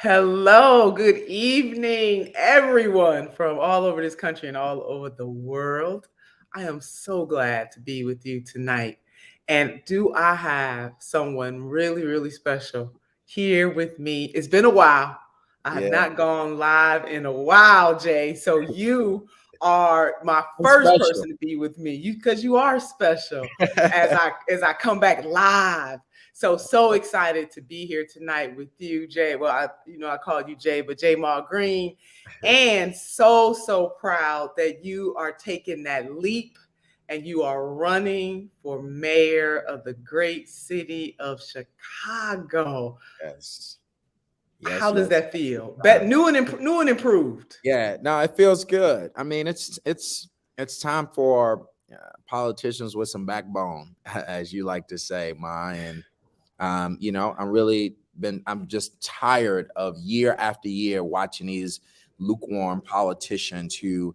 Hello, good evening, everyone from all over this country and all over the world. I am so glad to be with you tonight. And do I have someone really, really special here with me? It's been a while. I have Yeah, not gone live in a while, Jay. So you are my I'm first special. person to be with me. You because you are special as I come back live. So excited to be here tonight with you, Jay. Well, I called you Jay, but Jay Ma Green, and so proud that you are taking that leap and you are running for mayor of the great city of Chicago. Yes, How yes, does yes. that feel? Bet new and improved. Yeah, no, it feels good. I mean, it's time for politicians with some backbone, as you like to say, Ma. And I'm just tired of year after year watching these lukewarm politicians who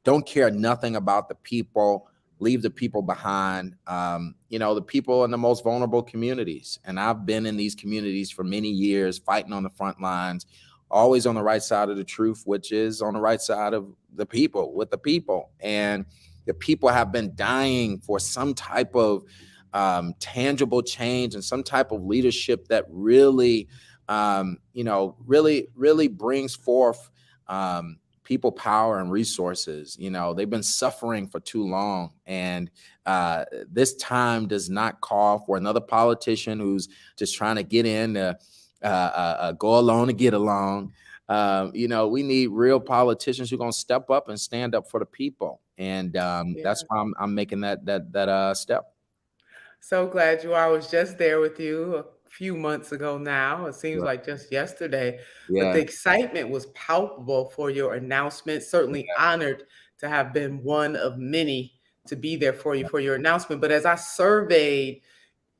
don't care nothing about the people, leave the people behind, the people in the most vulnerable communities. And I've been in these communities for many years, fighting on the front lines, always on the right side of the truth, which is on the right side of the people, with the people. And the people have been dying for some type of tangible change and some type of leadership that really, really brings forth people power and resources. They've been suffering for too long, and this time does not call for another politician who's just trying to get in to go along to get along. We need real politicians who are going to step up and stand up for the people, and Yeah. that's why I'm making that step. So glad you are. I was just there with you a few months ago now. It seems Yeah, like just yesterday, but the yeah, excitement was palpable for your announcement. Certainly honored to have been one of many to be there for you for your announcement. But as I surveyed,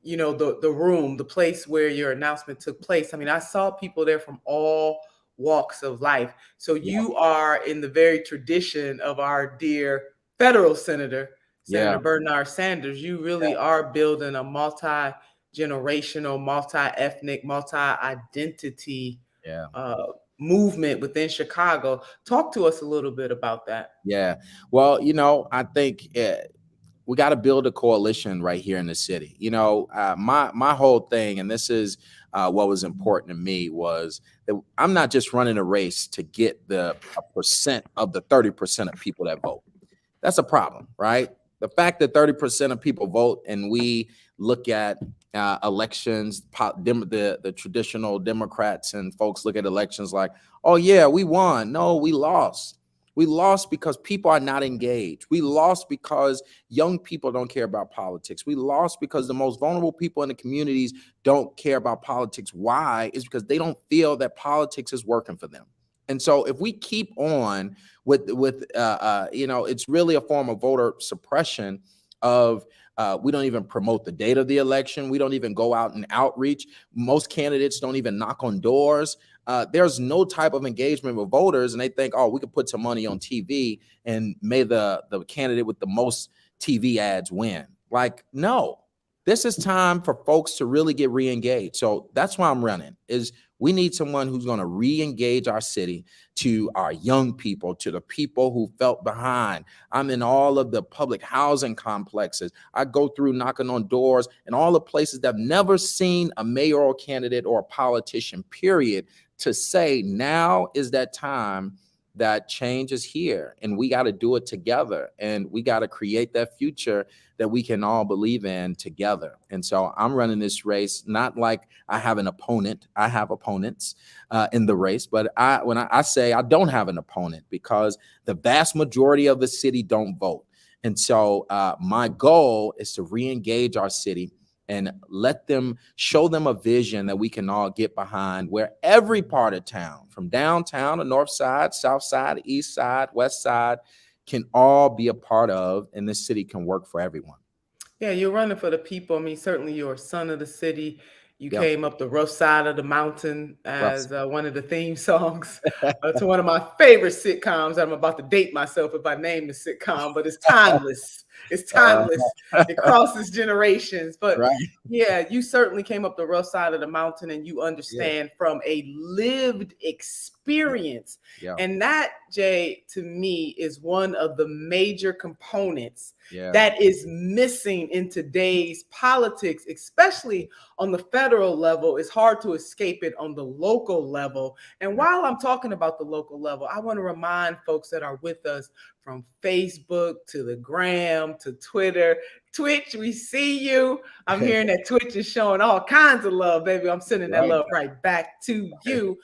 the room, the place where your announcement took place, I mean, I saw people there from all walks of life. So yeah, you are in the very tradition of our dear federal senator, yeah, Senator Bernard Sanders. You really are building a multi-generational, multi-ethnic, multi-identity yeah. uh, movement within Chicago. Talk to us a little bit about that. Yeah. Well, I think we got to build a coalition right here in the city. My whole thing, and this is what was important to me, was that I'm not just running a race to get the a percent of the 30% of people that vote. That's a problem, right? The fact that 30% of people vote, and we look at elections, the traditional Democrats and folks look at elections like, oh yeah, we won. No, we lost. We lost because people are not engaged. We lost because young people don't care about politics. We lost because the most vulnerable people in the communities don't care about politics. Why? Is because they don't feel that politics is working for them. And so if we keep on it's really a form of voter suppression of we don't even promote the date of the election. We don't even go out and outreach. Most candidates don't even knock on doors. There's no type of engagement with voters, and they think, oh, we could put some money on TV and may the candidate with the most TV ads win. Like, no, this is time for folks to really get re-engaged. So that's why I'm running. Is we need someone who's going to re-engage our city, to our young people, to the people who felt behind. I'm in all of the public housing complexes. I go through knocking on doors and all the places that have never seen a mayoral candidate or a politician, period, to say now is that time that change is here, and we got to do it together, and we got to create that future that we can all believe in together. And so I'm running this race not like I have an opponent. I have opponents in the race, but when I say I don't have an opponent, because the vast majority of the city don't vote. And so my goal is to re-engage our city and show them a vision that we can all get behind, where every part of town, from downtown to north side, south side, east side, west side, can all be a part of, and this city can work for everyone. Yeah, you're running for the people. I mean, certainly you're a son of the city. You Yeah. came up the rough side of the mountain Rough. as one of the theme songs to one of my favorite sitcoms. I'm about to date myself if I name the sitcom, but it's timeless. It's timeless. It crosses generations. But Right. yeah, you certainly came up the rough side of the mountain and you Yeah. understand from a lived experience. Yeah. And that, Jay, to me, is one of the major components Yeah. that is missing in today's politics, especially on the federal level. It's hard to escape it on the local level. And while I'm talking about the local level, I want to remind folks that are with us from Facebook to the Gram to Twitter, Twitch, we see you. I'm hearing that Twitch is showing all kinds of love, baby. I'm sending that love right back to you.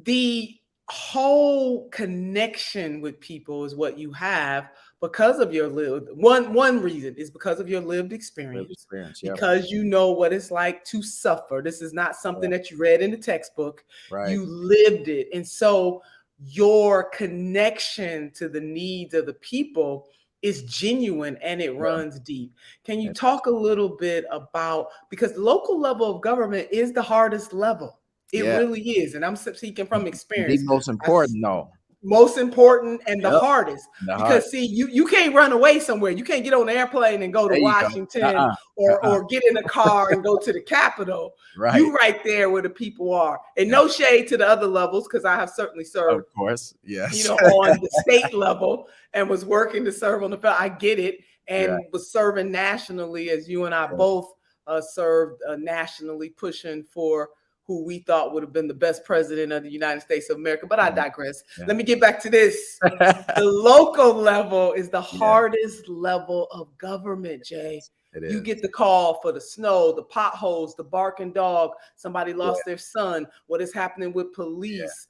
The whole connection with people is what you have because of your lived one reason is because of your lived experience, because you know what it's like to suffer. This is not something that you read in the textbook. Right. You lived it. And so your connection to the needs of the people is genuine and it runs deep. Can you talk a little bit about, because the local level of government is the hardest level. It really is. And I'm speaking from experience. The most important, though. Most important and the hardest. The Because see, you can't run away somewhere. You can't get on an airplane and go to Washington or get in a car and go to the Capitol. Right. You right there where the people are. And no shade to the other levels, because I have certainly served, of course, yes, you know, on the state level and was working to serve on the federal. I get it. And was serving nationally, as you and I both served nationally, pushing for who we thought would have been the best president of the United States of America. But I digress. Let me get back to this. The local level is the hardest level of government, Jay. You get the call for the snow, the potholes, the barking dog, somebody lost their son, what is happening with police.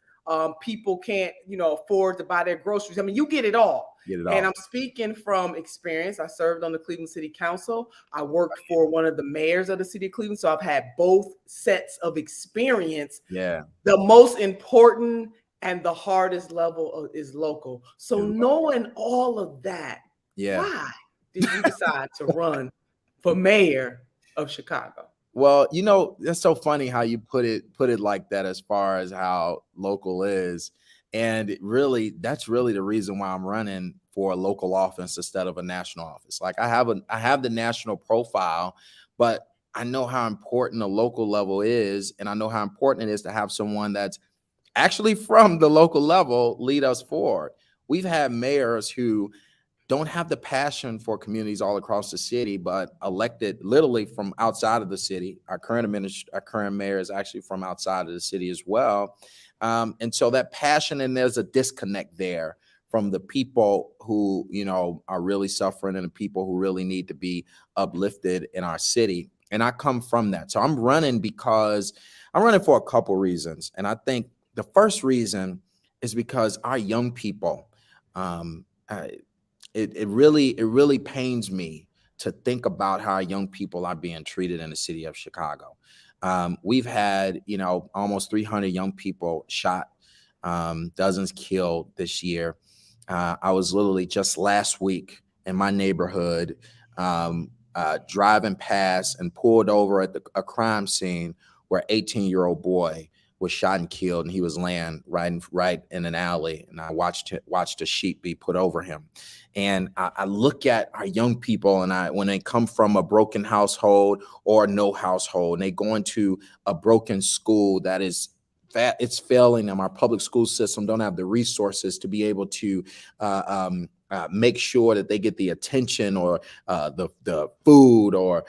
People can't, you know, afford to buy their groceries. I mean, you get it all. And I'm speaking from experience. I served on the Cleveland City Council. I worked for one of the mayors of the city of Cleveland. So I've had both sets of experience. The most important and the hardest level is local. So knowing all of that, why did you decide to run for mayor of Chicago? Well, you know, that's so funny how you put it like that, as far as how local is. And that's really the reason why I'm running for a local office instead of a national office. Like I have the national profile, but I know how important the local level is. And I know how important it is to have someone that's actually from the local level lead us forward. We've had mayors who don't have the passion for communities all across the city, but elected literally from outside of the city. Our current mayor is actually from outside of the city as well. And so that passion, and there's a disconnect there from the people who, you know, are really suffering and the people who really need to be uplifted in our city. And I come from that. So I'm running for a couple reasons. And I think the first reason is because our young people, it really pains me to think about how young people are being treated in the city of Chicago. We've had, you know, almost 300 young people shot, dozens killed this year. I was literally just last week in my neighborhood, driving past and pulled over at a crime scene where an 18-year-old boy was shot and killed, and he was laying right in an alley, and I watched a sheet be put over him. And I look at our young people, and when they come from a broken household or no household, and they go into a broken school that is it's failing them. Our public school system don't have the resources to be able to make sure that they get the attention or the food or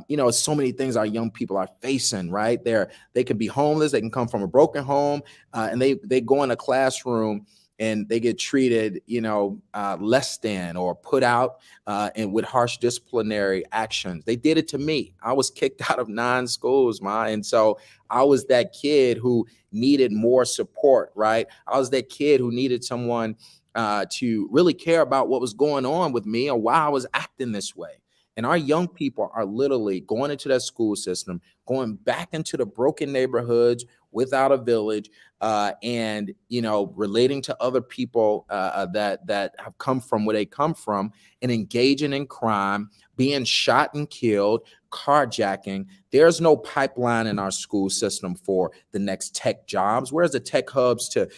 you know, so many things our young people are facing. Right, they can be homeless. They can come from a broken home, and they go in a classroom and they get treated, you know, less than or put out and with harsh disciplinary actions. They did it to me. I was kicked out of 9 schools, and so I was that kid who needed more support. Right, I was that kid who needed someone to really care about what was going on with me or why I was acting this way. And our young people are literally going into that school system, going back into the broken neighborhoods without a village, and relating to other people that have come from where they come from, and engaging in crime, being shot and killed, carjacking. There's no pipeline in our school system for the next tech jobs. Where's the tech hubs to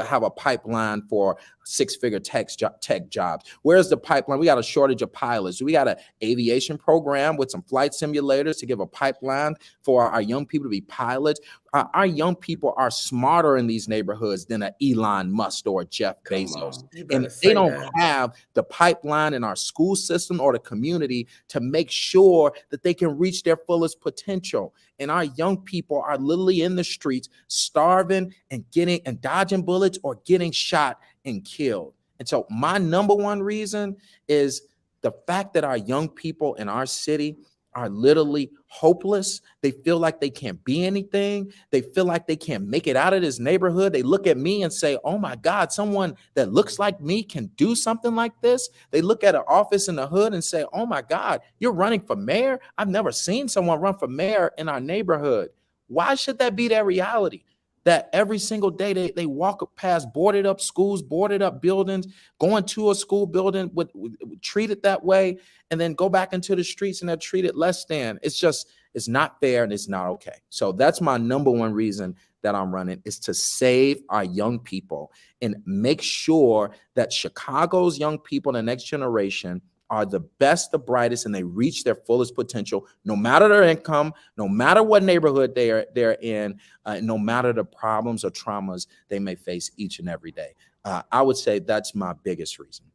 have a pipeline for six-figure tech jobs? Where's the pipeline? We got a shortage of pilots. We got an aviation program with some flight simulators to give a pipeline for our young people to be pilots. Our young people are smarter in these neighborhoods than an Elon Musk or a Jeff Bezos. You And better they say don't that. have the pipeline in our school system or the community to make sure that they can reach their fullest potential. And our young people are literally in the streets starving and dodging bullets or getting shot and killed. And so my number one reason is the fact that our young people in our city are literally hopeless. They feel like they can't be anything. They feel like they can't make it out of this neighborhood. They look at me and say, oh my God, someone that looks like me can do something like this. They look at an office in the hood and say, oh my God, you're running for mayor? I've never seen someone run for mayor in our neighborhood. Why should that be their reality? That every single day they walk past boarded up schools, boarded up buildings, going to a school building with treated that way, and then go back into the streets and they're treated less than. It's not fair and it's not okay. So that's my number one reason that I'm running, is to save our young people and make sure that Chicago's young people, the next generation, are the best, the brightest, and they reach their fullest potential, no matter their income, no matter what neighborhood they're in, no matter the problems or traumas they may face each and every day. I would say that's my biggest reason.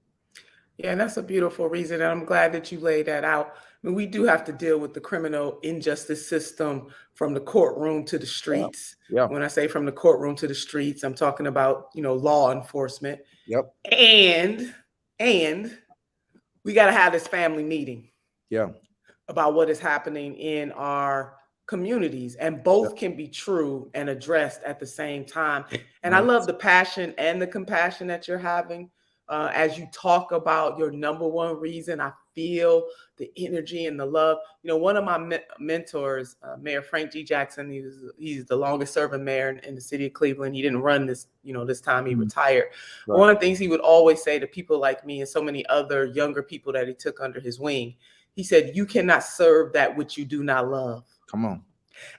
Yeah, and that's a beautiful reason. And I'm glad that you laid that out. I mean, we do have to deal with the criminal injustice system from the courtroom to the Yeah. streets. Yeah. When I say from the courtroom to the streets, I'm talking about, law enforcement. Yep. And we got to have this family meeting. Yeah. About what is happening in our communities, and both can be true and addressed at the same time. And I love the passion and the compassion that you're having as you talk about your number one reason. I feel the energy and the love. One of my mentors, Mayor Frank G. Jackson, he's the longest serving mayor in the city of Cleveland. He didn't run this, this time, he retired. Right. One of the things he would always say to people like me and so many other younger people that he took under his wing, he said, you cannot serve that which you do not love. Come on.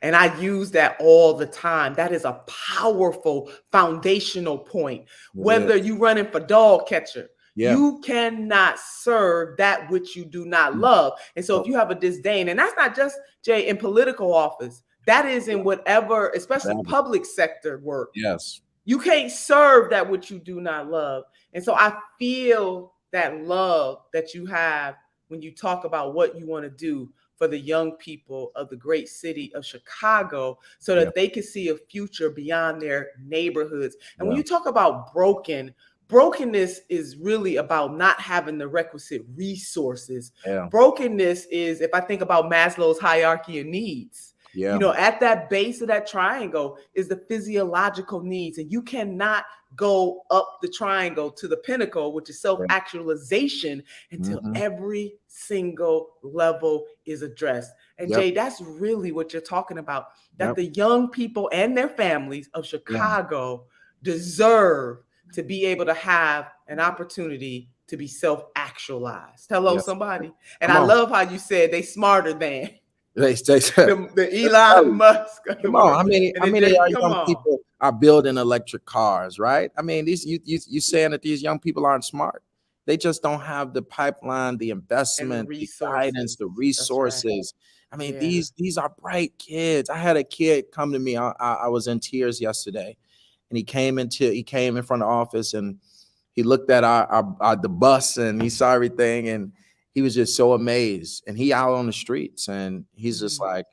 And I use that all the time. That is a powerful foundational point. Whether you're running for dog catcher, you cannot serve that which you do not love. And so if you have a disdain, and that's not just, Jay, in political office, that is in whatever, especially public sector work. Yes. You can't serve that which you do not love. And so I feel that love that you have when you talk about what you want to do for the young people of the great city of Chicago, so that they can see a future beyond their neighborhoods. And when you talk about brokenness is really about not having the requisite resources. Brokenness is, if I think about Maslow's hierarchy of needs, at that base of that triangle is the physiological needs. And you cannot go up the triangle to the pinnacle, which is self-actualization, until every single level is addressed. And Jay, that's really what you're talking about, that the young people and their families of Chicago deserve to be able to have an opportunity to be self-actualized. Hello, somebody. And I love how you said they smarter than the Elon Musk. Come on, how many our young people are building electric cars, right? I mean, you saying that these young people aren't smart? They just don't have the pipeline, the investment, the guidance, the resources. Right. I mean, these are bright kids. I had a kid come to me. I was in tears yesterday, and he came in front of the office, and he looked at the bus, and he saw everything, and he was just so amazed. And he out on the streets, and he's just like,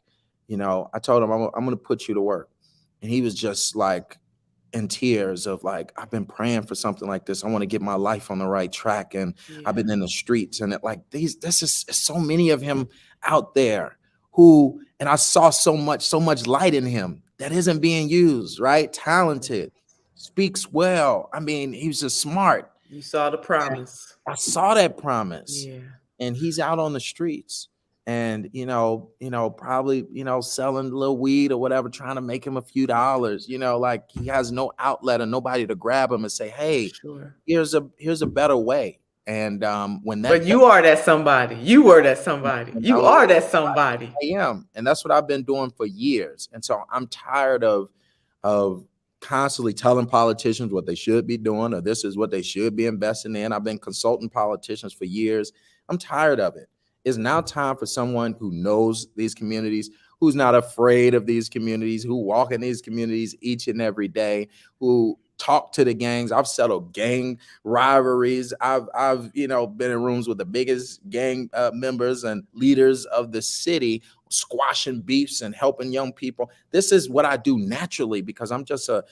I told him, I'm going to put you to work. And he was just like in tears of like, I've been praying for something like this. I want to get my life on the right track. And I've been in the streets, and this is so many of him out there and I saw so much light in him that isn't being used, right? Talented, speaks well. I mean, he was just smart. You saw the promise. I saw that promise. And he's out on the streets. and probably selling a little weed or whatever, trying to make him a few dollars. Like he has no outlet or nobody to grab him and say, "Hey, Sure. here's a better way." And when But that you are that somebody. You were that somebody. and You are that somebody. I am, and that's what I've been doing for years. And so I'm tired of constantly telling politicians what they should be doing, or this is what they should be investing in. I've been consulting politicians for years. I'm tired of it. It's now time for someone who knows these communities, who's not afraid of these communities, who walk in these communities each and every day, who talk to the gangs. I've settled gang rivalries. I've been in rooms with the biggest gang members and leaders of the city, squashing beefs and helping young people. This is what I do naturally because I'm just a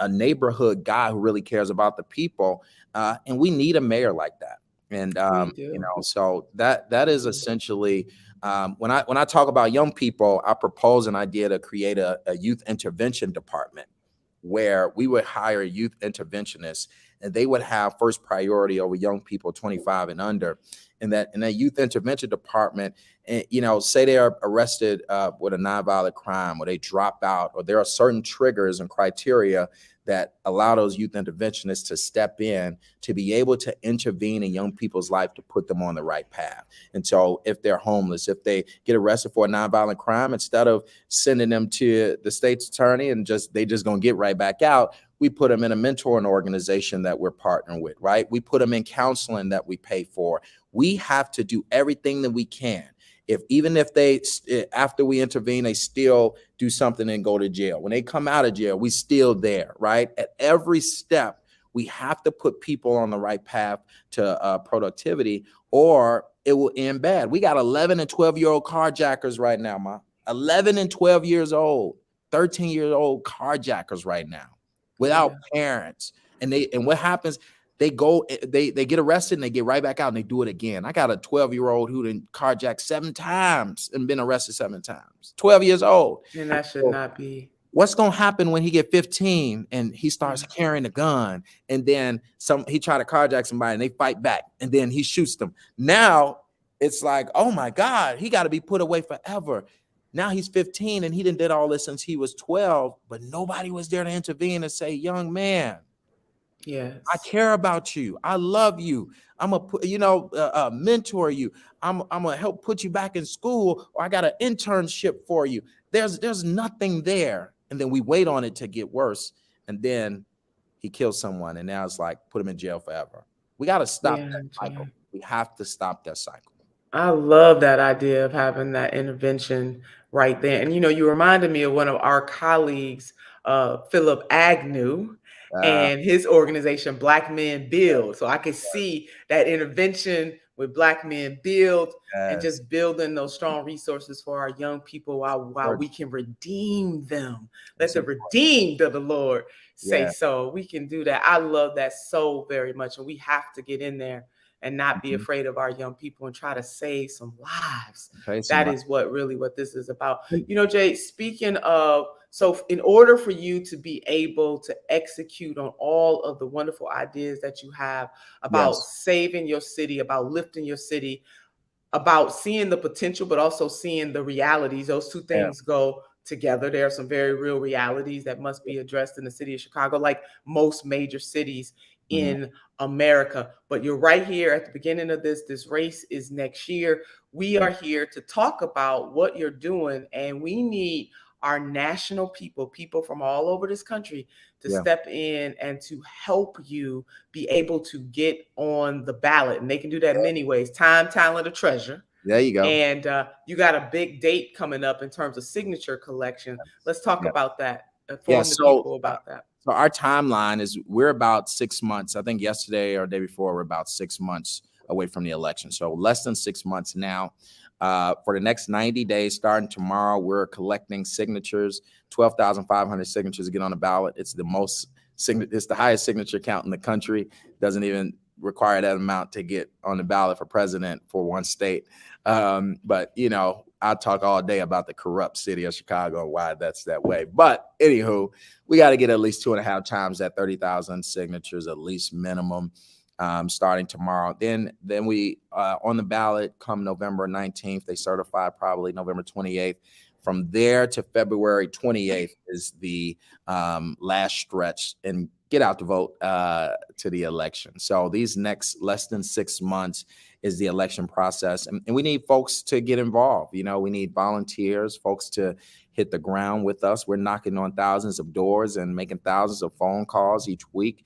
neighborhood guy who really cares about the people, and we need a mayor like that. And We do. so that is essentially, when I talk about young people, I propose an idea to create a youth intervention department where we would hire youth interventionists, and they would have first priority over young people 25 and under. And that in a youth intervention department, say they are arrested with a nonviolent crime, or they drop out, or there are certain triggers and criteria that allow those youth interventionists to step in to be able to intervene in young people's life to put them on the right path. And so if they're homeless, if they get arrested for a nonviolent crime, instead of sending them to the state's attorney and they just gonna get right back out, we put them in a mentoring organization that we're partnering with, right? We put them in counseling that we pay for. We have to do everything that we can. Even if they, after we intervene, they still do something and go to jail. When they come out of jail, we still there, right? At every step, we have to put people on the right path to productivity, or it will end bad. We got 11 and 12-year-old carjackers right now, Ma. 11 and 12 years old, 13-year-old carjackers right now without parents. And what happens? They get arrested and they get right back out and they do it again. I got a 12-year-old who done carjacked 7 times and been arrested 7 times. 12 years old. And that should not be. What's gonna happen when he get 15 and he starts carrying a gun, and then he try to carjack somebody and they fight back and then he shoots them? Now it's like, oh my God, he got to be put away forever. Now he's 15 and he did all this since he was 12, but nobody was there to intervene and say, young man, yes, I care about you. I love you. I'm gonna mentor you. I'm gonna help put you back in school, or I got an internship for you. There's nothing there, and then we wait on it to get worse, and then he kills someone, and now it's like put him in jail forever. We got to stop that cycle. We have to stop that cycle. I love that idea of having that intervention right there. And you reminded me of one of our colleagues, Philip Agnew, and his organization, Black Men Build. So I could see that intervention with Black Men Build, and just building those strong resources for our young people while we can redeem them. Let the redeemed of the Lord say so. We can do that. I love that so very much. And we have to get in there and not be afraid of our young people and try to save some lives. That is what this is about. Jay, speaking of, so in order for you to be able to execute on all of the wonderful ideas that you have about saving your city, about lifting your city, about seeing the potential, but also seeing the realities, those two things go together. There are some very real realities that must be addressed in the city of Chicago, like most major cities in America. But you're right here at the beginning of this race is next year. We are here to talk about what you're doing, and we need our national people from all over this country to step in and to help you be able to get on the ballot. And they can do that in many ways: time, talent, or treasure. There you go. And you got a big date coming up in terms of signature collection. Let's talk about that. Inform the people about that. So our timeline is we're about 6 months. I think yesterday or the day before, we're about 6 months away from the election. So less than 6 months now. For the next 90 days, starting tomorrow, we're collecting signatures, 12,500 signatures to get on the ballot. It's the highest signature count in the country. Doesn't even require that amount to get on the ballot for president for one state. But I'll talk all day about the corrupt city of Chicago and why that's that way. But anywho, we got to get at least 2.5 times that 30,000 signatures, at least minimum. starting tomorrow. Then we on the ballot come November 19th. They certify probably November 28th. From there to February 28th is the last stretch, and get out to vote to the election. So these next less than 6 months is the election process, and we need folks to get involved. We need volunteers, folks to hit the ground with us. We're knocking on thousands of doors and making thousands of phone calls each week.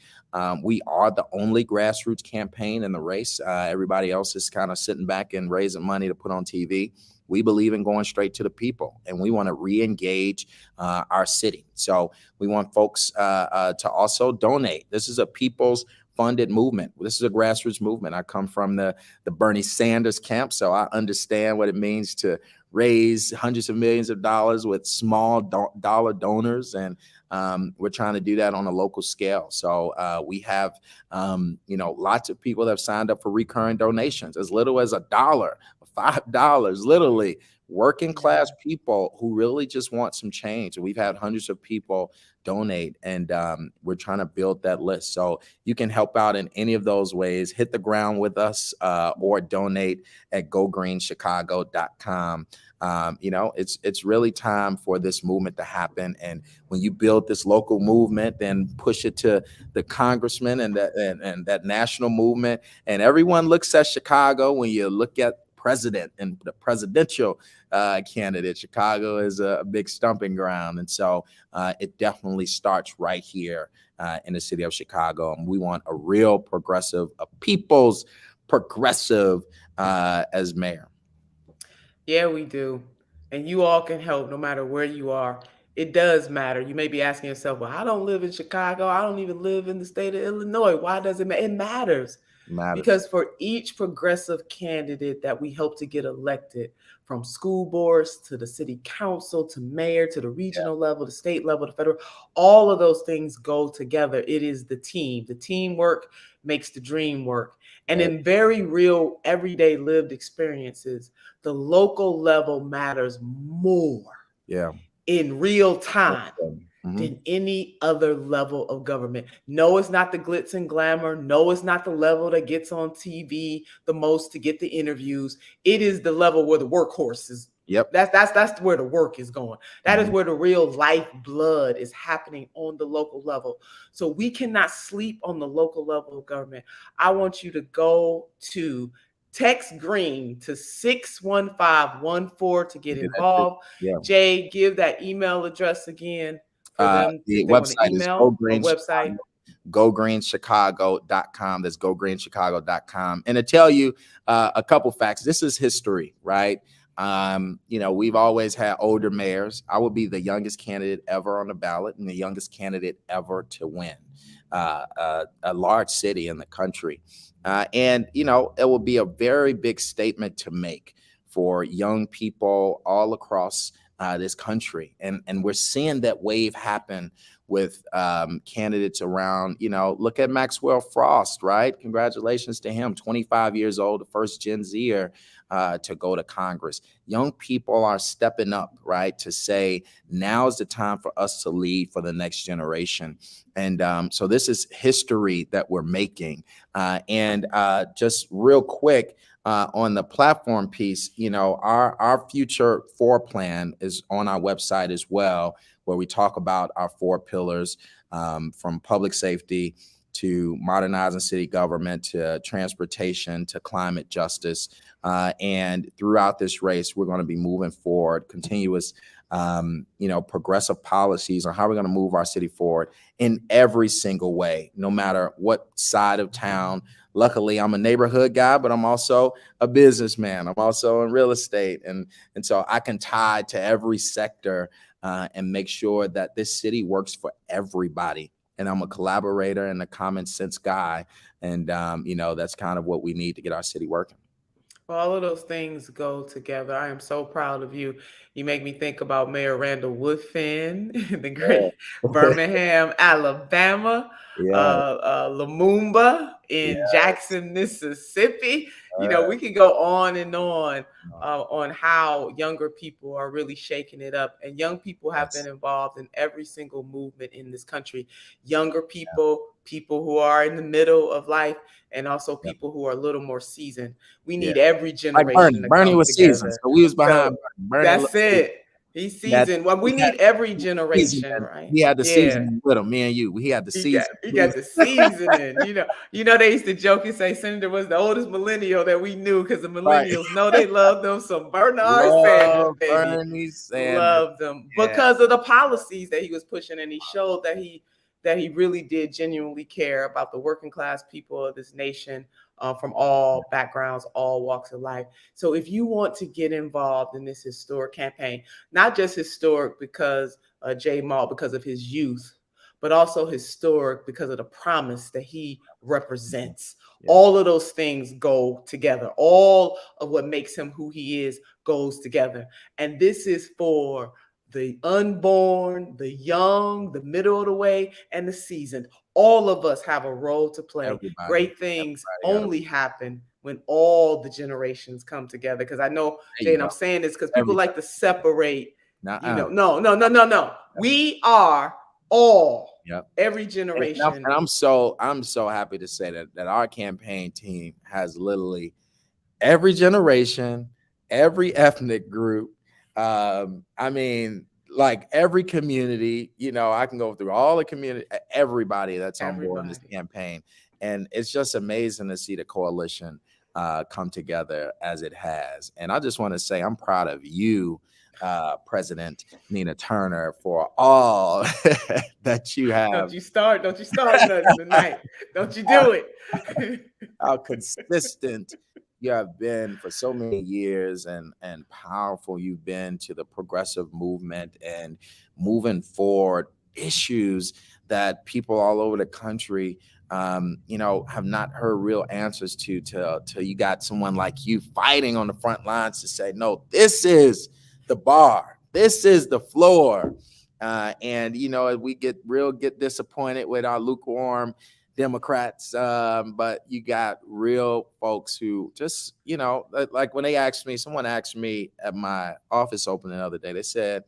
We are the only grassroots campaign in the race. Everybody else is kind of sitting back and raising money to put on TV. We believe in going straight to the people, and we want to re-engage our city. So we want folks to also donate. This is a people's funded movement. This is a grassroots movement. I come from the Bernie Sanders camp, so I understand what it means to raise hundreds of millions of dollars with small dollar donors, and we're trying to do that on a local scale. So we have lots of people that have signed up for recurring donations, as little as $1, $5, literally. Working class people who really just want some change. We've had hundreds of people donate, and we're trying to build that list. So you can help out in any of those ways. Hit the ground with us or donate at gogreenchicago.com. It's really time for this movement to happen. And when you build this local movement, then push it to the congressman and that national movement. And everyone looks at Chicago. When you look at president and the presidential candidate, Chicago is a big stumping ground. And so it definitely starts right here in the city of Chicago. And we want a real progressive, a people's progressive as mayor. Yeah, we do. And you all can help no matter where you are. It does matter. You may be asking yourself, well, I don't live in Chicago. I don't even live in the state of Illinois. Why does it matter? It matters. Matters. Because for each progressive candidate that we help to get elected, from school boards to the city council to mayor to the regional level, the state level, the federal, all of those things go together. It is the team. The teamwork makes the dream work. And in very real, everyday lived experiences, the local level matters more in real time than any other level of government. No, it's not the glitz and glamour. No, it's not the level that gets on TV the most to get the interviews. It is the level where the workhorse is. That's where the work is going. That is where the real lifeblood is happening on the local level. So we cannot sleep on the local level of government. I want you to go to text green to 61514 to get involved. Jay, give that email address again. The website is gogreenchicago.com. That's gogreenchicago.com. And to tell you a couple facts, this is history, right? We've always had older mayors. I will be the youngest candidate ever on the ballot and the youngest candidate ever to win a large city in the country. And it will be a very big statement to make for young people all across this country. And we're seeing that wave happen with candidates around, look at Maxwell Frost, right? Congratulations to him, 25 years old, the first Gen Zer to go to Congress. Young people are stepping up, right, to say, now is the time for us to lead for the next generation. And so this is history that we're making. And just real quick, on the platform piece, our future floor plan is on our website as well, where we talk about our 4 pillars, from public safety to modernizing city government to transportation to climate justice. And throughout this race, we're going to be moving forward continuous, progressive policies on how we're going to move our city forward in every single way, no matter what side of town. Luckily, I'm a neighborhood guy, but I'm also a businessman. I'm also in real estate. And so I can tie to every sector and make sure that this city works for everybody. And I'm a collaborator and a common sense guy. And, that's kind of what we need to get our city working. Well, all of those things go together. I am so proud of you. You make me think about Mayor Randall Woodfin, the great Birmingham, Alabama, Lumumba in Jackson, Mississippi. We can go on and on how younger people are really shaking it up. And young people have been involved in every single movement in this country. Younger people, people who are in the middle of life, and also Yep. people who are a little more seasoned. We Yeah. need every Like generation to Bernie come was seasoned, together. so we was behind So Bernie. Bernie that's it. He's he had seasoned. Well, we he had need every season generation, and right? he had the Yeah. seasoning with him. Me and you, he had the season. He We got was the seasoning. They used to joke and say Senator was the oldest millennial that we knew because the right. millennials know they love them some Bernard Sanders, Love baby. Bernie Sanders. Love them Yeah, because of the policies that he was pushing, and he showed that he really did genuinely care about the working class people of this nation, from all backgrounds, all walks of life. So if you want to get involved in this historic campaign, not just historic because Jay Mall, because of his youth, but also historic because of the promise that he represents. yeah, All of those things go together. All of what makes him who he is goes together. And this is for the unborn, the young, the middle of the way, and the seasoned. All of us have a role to play. everybody, Great things everybody got a only happen when all the generations come together. Because I know, there Jay, you and go. I'm saying this because people Everybody. like to separate. Nuh-uh. No, no, no, no, no. We are all, Yep. every And I'm, generation. and I'm so happy to say that our campaign team has literally every generation, every ethnic group. I mean, like every community, I can go through all the community, everybody that's on board in this Everybody. campaign. And it's just amazing to see the coalition come together as it has. And I just want to say I'm proud of you, President Nina Turner, for all that you have, Don't you start nothing tonight. Don't you do it. how consistent you have been for so many years, and powerful you've been to the progressive movement and moving forward issues that people all over the country have not heard real answers to till you got someone like you fighting on the front lines to say, no, this is the bar, this is the floor. And we get disappointed with our lukewarm Democrats, but you got real folks who just, like when someone asked me at my office opening the other day, they said,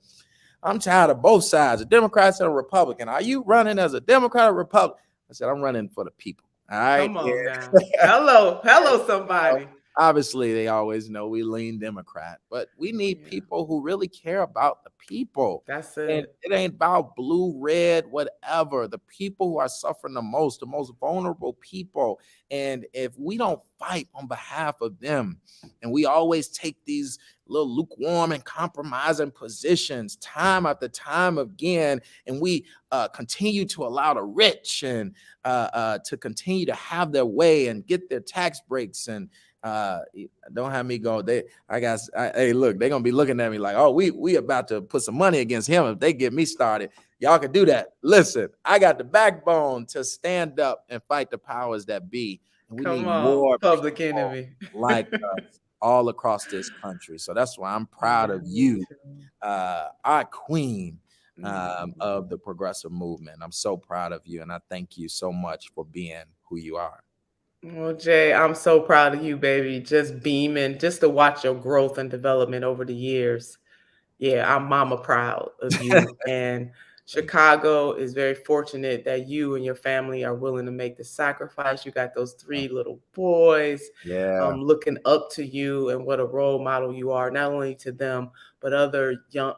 I'm tired of both sides, a Democrat and a Republican. Are you running as a Democrat or Republican? I said, I'm running for the people. All right. Come on now. Yeah. Hello, somebody. Obviously, they always know we lean Democrat, but we need Yeah, people who really care about the people. that's And it. it ain't about blue, red, whatever. The people who are suffering the most vulnerable people. And if we don't fight on behalf of them, and we always take these little lukewarm and compromising positions time after time again, and we continue to allow the rich and to continue to have their way and get their tax breaks, and don't have me go. Hey, look, they're gonna be looking at me like, oh, we about to put some money against him if they get me started. Y'all can do that. Listen, I got the backbone to stand up and fight the powers that be, and we Come need on, more public people enemy. like us all across this country. So that's why I'm proud Yeah, of me you, too. our queen of Mhm. the progressive movement. I'm so proud of you, and I thank you so much for being who you are. Well, Jay, I'm so proud of you, baby. Just beaming, just to watch your growth and development over the years. Yeah, I'm mama proud of you. And Thank Chicago is very fortunate that you and your family are willing to make the sacrifice. You got those you. three little boys, Yeah, looking up to you, and what a role model you are, not only to them, but other young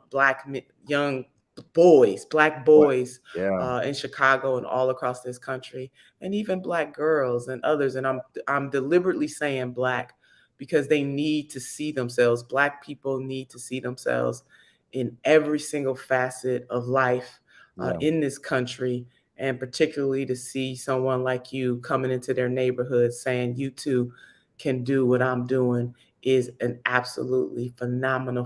boys, black boy. boys, Yeah, in Chicago and all across this country, and even black girls and others. And I'm deliberately saying black because they need to see themselves. Black people need to see themselves in every single facet of life, yeah, in this country, and particularly to see someone like you coming into their neighborhood saying you too can do what I'm doing is an absolutely phenomenal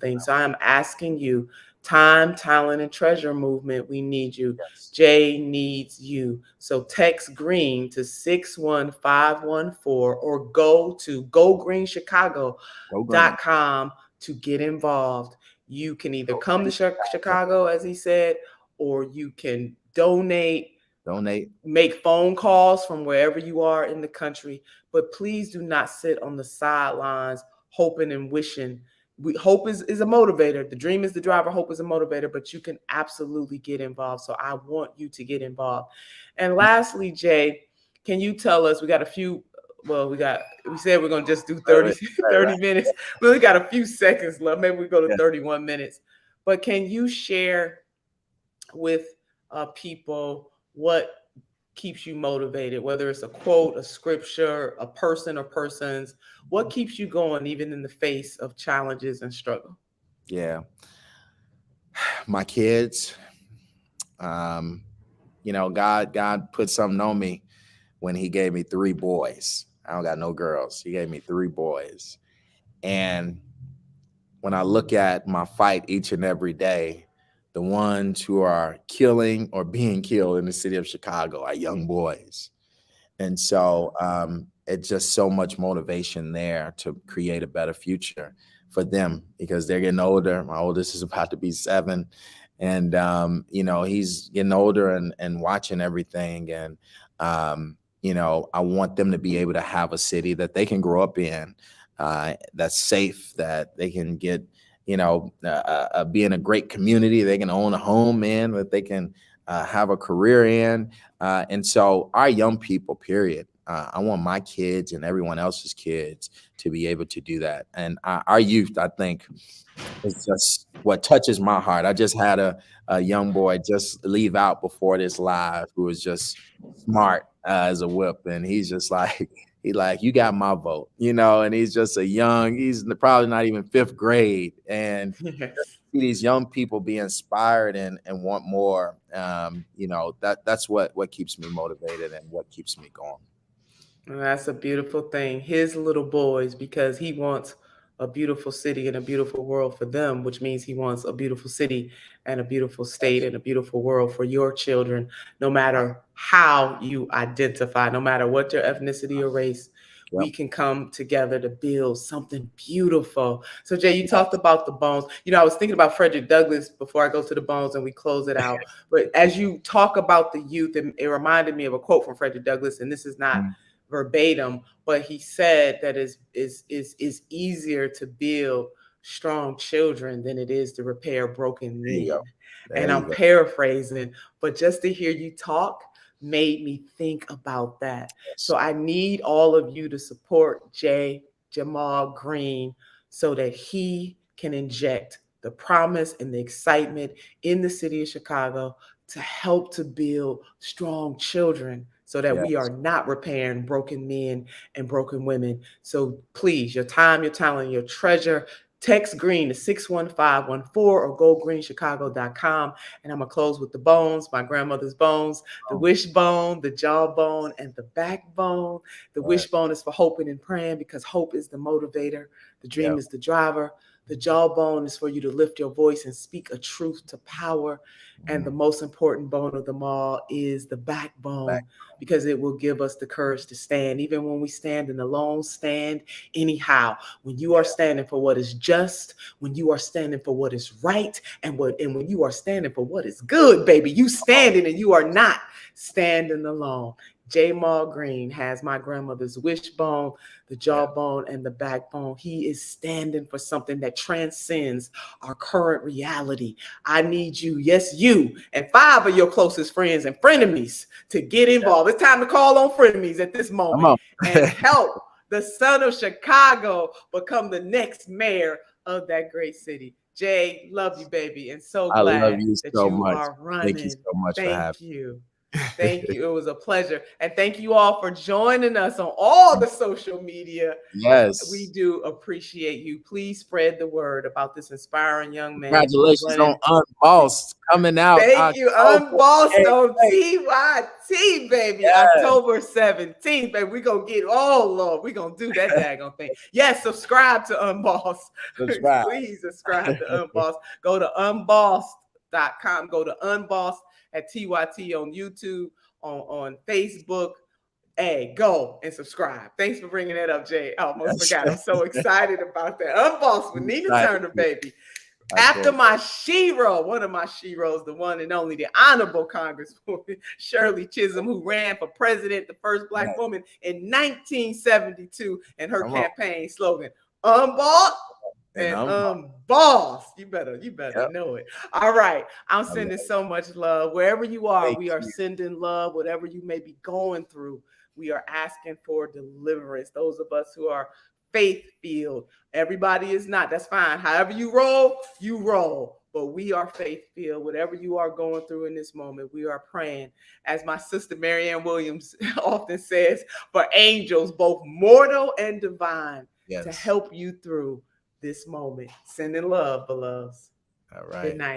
thing. So I'm asking you, time, talent, and treasure movement, we need you. yes. Jay needs you. So text GREEN to 61514 or go to Go green. gogreenchicago.com to get involved. You can either come to Chicago, as he said, or you can donate, Donate. make phone calls from wherever you are in the country. But please do not sit on the sidelines hoping and wishing hope is a motivator. The dream is the driver. Hope is a motivator, but you can absolutely get involved. So I want you to get involved. And lastly, Jay, can you tell us, we got a few, well, we said we're going to just do 30 minutes. We only got a few seconds left. Maybe we go to 31 minutes. But can you share with people what keeps you motivated, whether it's a quote, a scripture, a person or persons? What keeps you going even in the face of challenges and struggle? Yeah. My kids, God put something on me when he gave me 3 boys. I don't got no girls. He gave me 3 boys. And when I look at my fight each and every day, the ones who are killing or being killed in the city of Chicago are young boys. And so it's just so much motivation there to create a better future for them because they're getting older. My oldest is about to be 7. And, he's getting older and watching everything. And, I want them to be able to have a city that they can grow up in, that's safe, that they can get, be in a great community. They can own a home in, that they can have a career in. And so our young people, period, I want my kids and everyone else's kids to be able to do that. And our youth, I think, is just what touches my heart. I just had a young boy just leave out before this live who was just smart as a whip. And he's just like, you got my vote, and he's just he's probably not even 5th grade. And Yes. these young people be inspired and want more. That's what keeps me motivated and what keeps me going. And that's a beautiful thing. His little boys, because he wants a beautiful city and a beautiful world for them, which means he wants a beautiful city and a beautiful state Yes. and a beautiful world for your children, no matter how you identify, no matter what your ethnicity or race. We Yep. can come together to build something beautiful. So, Jay, you Yeah. talked about the bones. I was thinking about Frederick Douglass before I go to the bones and we close it out. But as you talk about the youth, it reminded me of a quote from Frederick Douglass, and this is not verbatim, but he said that is easier to build strong children than it is to repair broken There you men. go. There And you I'm go. paraphrasing, but just to hear you talk made me think about that. Yes. So I need all of you to support Jamal Green so that he can inject the promise and the excitement in the city of Chicago to help to build strong children so that we Yes. are not repairing broken men and broken women. So please, your time, your talent, your treasure, text Green to 61514 or go greenchicago.com. And I'm going to close with the bones, my grandmother's bones, the wishbone, the jawbone, and the backbone. The All right. wishbone is for hoping and praying because hope is the motivator. The dream Yep. is the driver. The jawbone is for you to lift your voice and speak a truth to power. And the most important bone of them all is the backbone Back. because it will give us the courage to stand, even when we stand in the lone stand anyhow. When you are Yeah. standing for what is just, when you are standing for what is right, and when you are standing for what is good, baby, you standing and you are not standing alone. Jamal Green has my grandmother's wishbone, the Yeah. jawbone, and the backbone. He is standing for something that transcends our current reality. I need you, yes, you, and 5 of your closest friends and frenemies to get involved. It's time to call on frenemies at this Come moment on. and help the son of Chicago become the next mayor of that great city. Jay, love you, baby, and so I love glad you that so you much. are Thank you running. so much for having Thank you. me. Thank you. It was a pleasure. And thank you all for joining us on all the social media. We Yes. do appreciate you. Please spread the word about this inspiring young man who's Congratulations on running. Unbossed coming out Thank you. October. Unbossed Hey, on hey, TYT, baby. yes. October 17th, baby. We're going to get, oh, Lord, we're going to do that daggone thing. Yes, subscribe to Unbossed. Subscribe. Please subscribe to Unbossed. Go to unbossed.com. Go to Unbossed at TYT on YouTube, on Facebook. Hey, go and subscribe. Thanks for bringing that up, Jay. I almost Yes. forgot. I'm so excited about that. Unbossed with I'm Nina excited. Turner, baby. I After can't. my shero, one of my sheroes, the one and only, the honorable Congresswoman Shirley Chisholm, who ran for president, the first Black Yes. woman in 1972, and her Come on. campaign slogan, Unbought, And I'm boss, you better yep. know it. All right. I'm I love sending it. so much love. Wherever you are, Thank we are you. sending love. Whatever you may be going through, we are asking for deliverance. Those of us who are faith filled, everybody is not. That's fine. However you roll, you roll. But we are faith filled. Whatever you are going through in this moment, we are praying. As my sister Marianne Williams often says, for angels, both mortal and divine, to Yes. help you through this moment. Sending love, beloveds. All Good right. night.